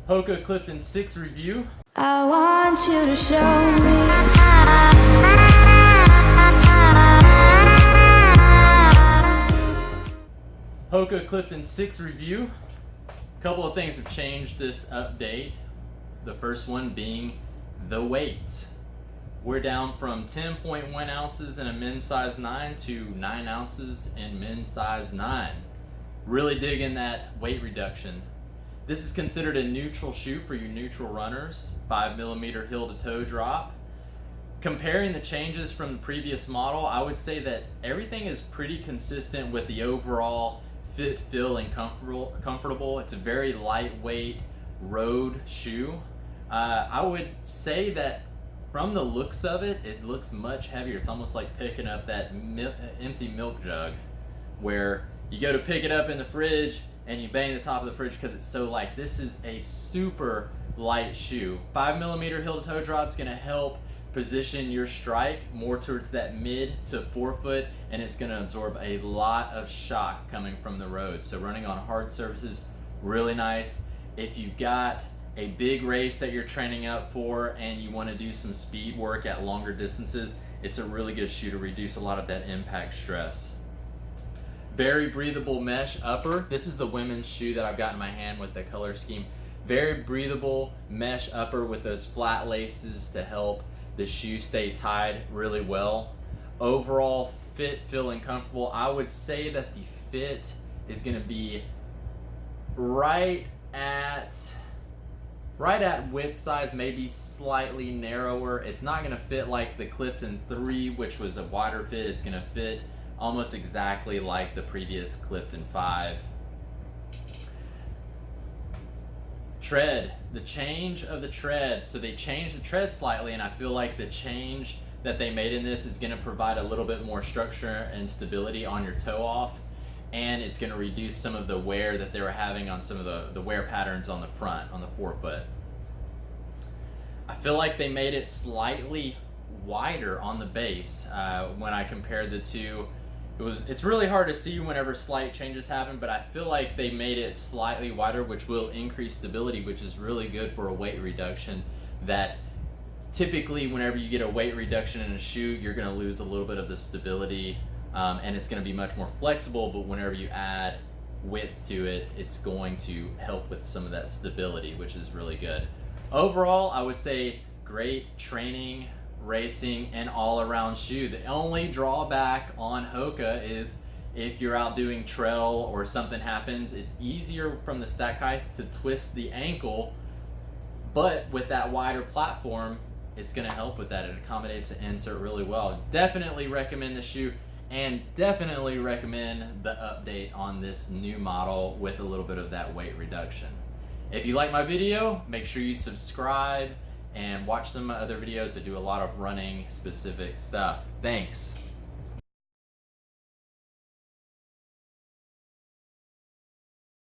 Hoka Clifton 6 review. I want you to show me. Hoka Clifton 6 review. A couple of things have changed this update. The first one being the weight. We're down from 10.1 ounces in a men's size 9 to 9 ounces in men's size 9. Really digging that weight reduction. This is considered a neutral shoe for your neutral runners, 5mm heel to toe drop. Comparing the changes from the previous model, I would say that everything is pretty consistent with the overall fit, feel, and comfortable. It's a very lightweight road shoe. I would say that from the looks of it, it looks much heavier. It's almost like picking up that empty milk jug where you go to pick it up in the fridge and you bang the top of the fridge because it's so light. This is a super light shoe. 5mm heel to toe drop is going to help position your strike more towards that mid to forefoot, and it's going to absorb a lot of shock coming from the road. So running on hard surfaces, really nice. If you've got a big race that you're training up for and you want to do some speed work at longer distances, it's a really good shoe to reduce a lot of that impact stress. Very breathable mesh upper. This is the women's shoe that I've got in my hand with the color scheme. Very breathable mesh upper with those flat laces to help the shoe stay tied really well. Overall fit, feel, and comfortable. I would say that the fit is going to be right at width size, maybe slightly narrower. It's not going to fit like the Clifton 3, which was a wider fit. It's going to fit almost exactly like the previous Clifton 5. Tread, the change of the tread. So they changed the tread slightly, and I feel like the change that they made in this is going to provide a little bit more structure and stability on your toe off, and it's going to reduce some of the wear that they were having on some of the wear patterns on the front, on the forefoot. I feel like they made it slightly wider on the base. When I compared the two, it's really hard to see whenever slight changes happen, but I feel like they made it slightly wider, which will increase stability, which is really good for a weight reduction. That typically whenever you get a weight reduction in a shoe, you're going to lose a little bit of the stability, and it's going to be much more flexible, but whenever you add width to it, it's going to help with some of that stability, which is really good. Overall, I would say great training, racing, and all-around shoe. The only drawback on Hoka is if you're out doing trail or something happens, it's easier from the stack height to twist the ankle, but with that wider platform, it's going to help with that. It accommodates the insert really well. Definitely recommend the shoe, and definitely recommend the update on this new model with a little bit of that weight reduction. If you like my video, make sure you subscribe and watch some other videos that do a lot of running specific stuff. Thanks.